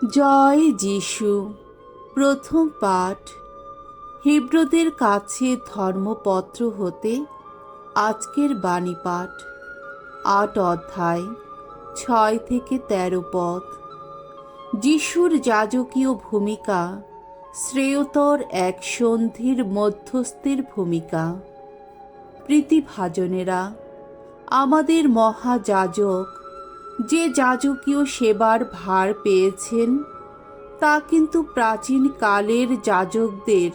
জয় যিশু। প্রথম পাঠ হিব্রুদের কাছে ধর্মপত্র হতে আজকের বাণী পাঠ ৮ অধ্যায় ৬ থেকে ১৩ পদ। যিশুর যাজকীয় ভূমিকা শ্রেয়তর এক সন্ধির মধ্যস্থের ভূমিকা। প্রীতিভাজনেরা, আমাদের মহাযাজক যে যাজকীয় সেবার ভার পেয়েছেন তা কিন্তু প্রাচীন কালের যাজকদের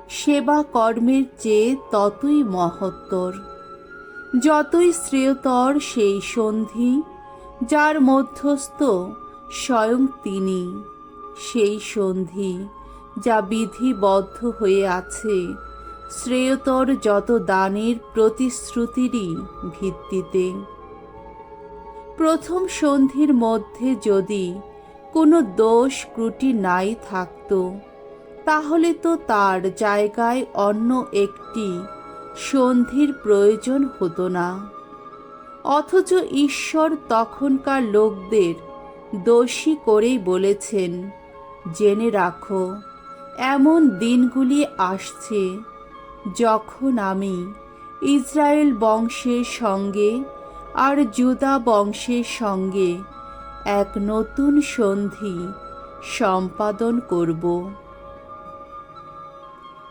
সেবা কর্মের চেয়ে ততই মহত্তর, যতই শ্রেয়তর সেই সন্ধি যার মধ্যস্থ স্বয়ং তিনি। সেই সন্ধি যা বিধিবদ্ধ হয়ে আছে শ্রেয়তর যত দানের প্রতিশ্রুতিরই ভিত্তিতে। প্রথম সন্ধির মধ্যে যদি কোনো দোষ ত্রুটি নাই থাকত, তাহলে তো তার জায়গায় অন্য একটি সন্ধির প্রয়োজন হতো না। অথচ ঈশ্বর তখনকার লোকদের দোষী করেই বলেছেন, জেনে রাখো, এমন দিনগুলি আসছে যখন আমি ইসরায়েল বংশের সঙ্গে আর জুদা বংশের সঙ্গে এক নতুন সন্ধি সম্পাদন করব।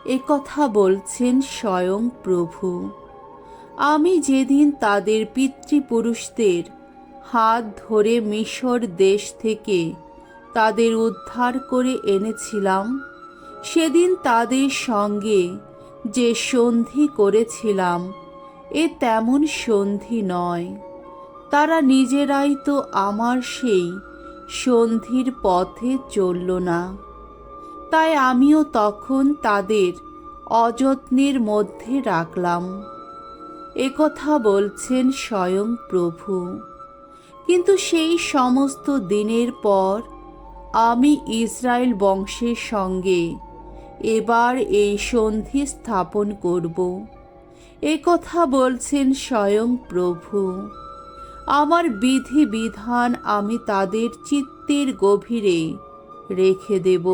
একথা বলছেন স্বয়ং প্রভু। আমি যেদিন তাদের পিতৃপুরুষদের হাত ধরে মিশর দেশ থেকে তাদের উদ্ধার করে এনেছিলাম, সেদিন তাদের সঙ্গে যে সন্ধি করেছিলাম এ তেমন সন্ধি নয়। তারা নিজেরাই তো আমার সেই সন্ধির পথে চলল না, তাই আমিও তখন তাদের অযত্নের মধ্যে রাখলাম। একথা বলছেন স্বয়ং প্রভু। কিন্তু সেই সমস্ত দিনের পর আমি ইসরায়েল বংশের সঙ্গে এবার এই সন্ধি স্থাপন করব। একথা বলছেন স্বয়ং প্রভু। আমার বিধি বিধান আমি তাদের চিত্তের গভীরে রেখে দেব,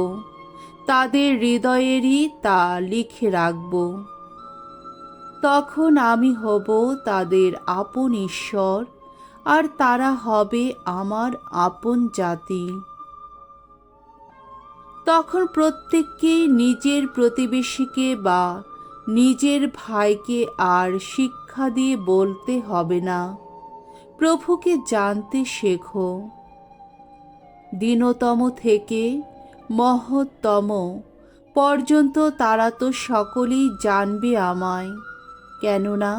তাদের হৃদয়েরই তা লিখে রাখব। তখন আমি হব তাদের আপন ঈশ্বর, আর তারা হবে আমার আপন জাতি। তখন প্রত্যেককেই নিজের প্রতিবেশীকে বা নিজের ভাইকে আর শিক্ষা দিয়ে বলতে হবে না, প্রভুকে জানতে শেখো। দীনতম থেকে মহত্তম পর্যন্ত তারা তো সকলেই জানবে আমায়, কেননা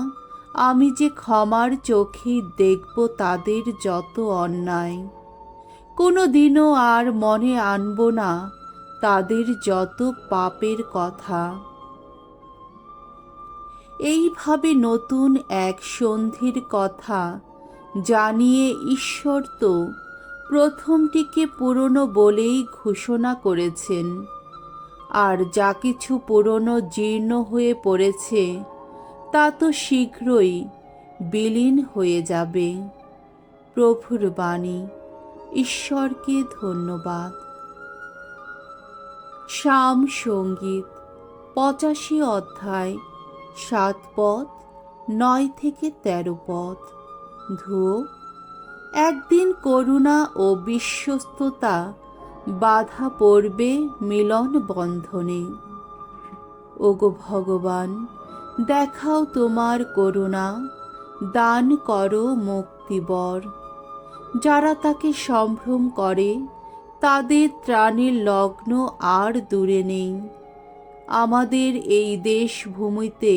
আমি যে ক্ষমার চোখেই দেখব তাদের যত অন্যায়। কোনো দিনও আর মনে আনব না তাদের যত পাপের কথা। এইভাবে নতুন এক সন্ধির কথা জানিয়ে ঈশ্বর তো প্রথমটিকে পুরনো বলেই ঘোষণা করেছেন, আর যা কিছু পুরনো জীর্ণ হয়ে পড়েছে তা তো শীঘ্রই বিলীন হয়ে যাবে। প্রভুর বাণী। ঈশ্বরকে ধন্যবাদ। শাম সঙ্গীত 85 অধ্যায় 7 পদ 9 থেকে 13 পদ। ধুও। একদিন করুণা ও বিশ্বস্ততা বাধা পড়বে মিলন বন্ধনে। ওগো ভগবান, দেখাও তোমার করুণা, দান করো মুক্তিবর। যারা তাকে সম্ভ্রম করে তাদের ত্রাণের লগ্ন আর দূরে নেই। আমাদের এই দেশ ভূমিতে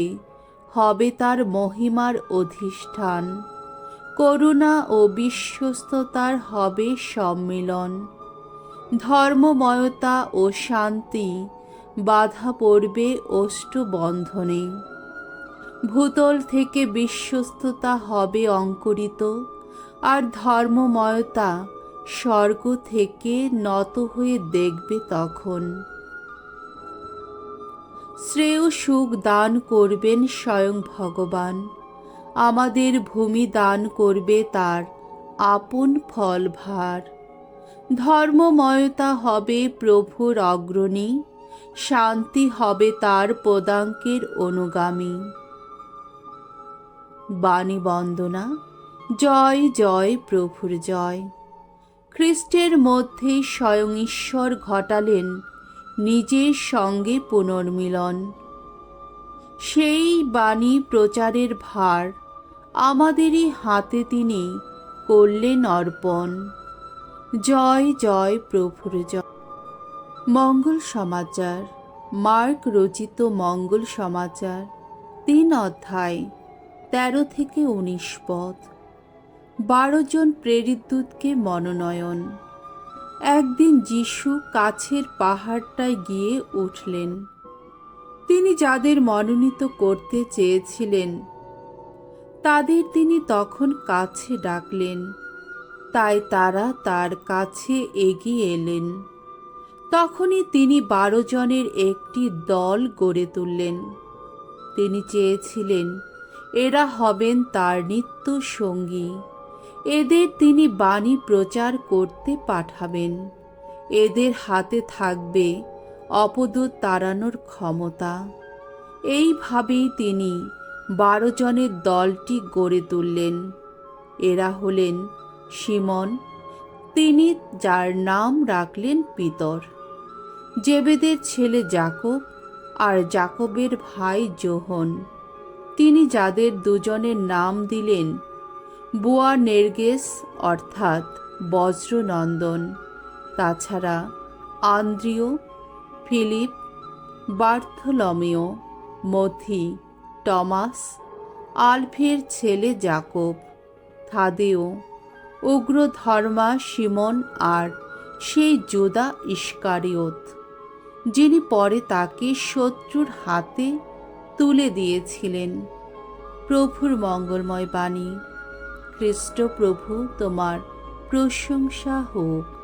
হবে তার মহিমার অধিষ্ঠান। করুণা ও বিশ্বস্ততার হবে সম্মিলন। ধর্মময়তা ও শান্তি বাধা পড়বে অষ্টবন্ধনে। ভূতল থেকে বিশ্বস্ততা হবে অঙ্কুরিত, আর ধর্মময়তা স্বর্গ থেকে নত হয়ে দেখবে তখন। শ্রেয় সুখ দান করবেন স্বয়ং ভগবান। আমাদের ভূমি দান করবে তার আপন ফলভার। ধর্মময়তা হবে প্রভুর অগ্রণী, শান্তি হবে তার পদাঙ্কের অনুগামী। বাণী বন্দনা। জয় জয় প্রভুর জয়। খ্রিস্টের মধ্যে স্বয়ং ঈশ্বর ঘটালেন নিজের সঙ্গে পুনর্মিলন। সেই বাণী প্রচারের ভার আমাদেরই হাতে তিনি করলেন অর্পণ। জয় জয় প্রভুর জয়। মঙ্গল সমাচার। মার্ক রচিত মঙ্গল সমাচার ৩ অধ্যায় ১৩ থেকে ১৯ পদ। ১২ জন প্রেরিত দূতকে মনোনয়ন। একদিন যিশু কাছের পাহাড়টায় গিয়ে উঠলেন। তিনি যাদের মনোনীত করতে চেয়েছিলেন তাদের তিনি তখন কাছে ডাকলেন, তাই তারা তার কাছে এগিয়ে এলেন। তখনই তিনি ১২ জনের একটি দল গড়ে তুললেন। তিনি চেয়েছিলেন এরা হবেন তার নিত্য সঙ্গী। এদের তিনি বাণী প্রচার করতে পাঠাবেন। এদের হাতে থাকবে অপদূত তাড়ানোর ক্ষমতা। এইভাবেই তিনি ১২ জনের দলটি গড়ে তুললেন। এরা হলেন সিমন, তিনি যার নাম রাখলেন পিতর, জেবেদের ছেলে যাকব আর যাকবের ভাই যোহন, তিনি যাদের দুজনের নাম দিলেন বোয়ানের্গেস অর্থাৎ বজ্রনন্দন। তাছাড়া আন্দ্রিয়, ফিলিপ, বার্থলমেয়, মথি, টমাস, আলফের ছেলে যাকব, থাদেও, উগ্রধর্মা সিমন আর সেই যোদা ইস্কারিওত, যিনি পরে তাকে শত্রুর হাতে তুলে দিয়েছিলেন। প্রভুর মঙ্গলময় বাণী। খ্রিস্ট প্রভু তোমার প্রশংসা হোক।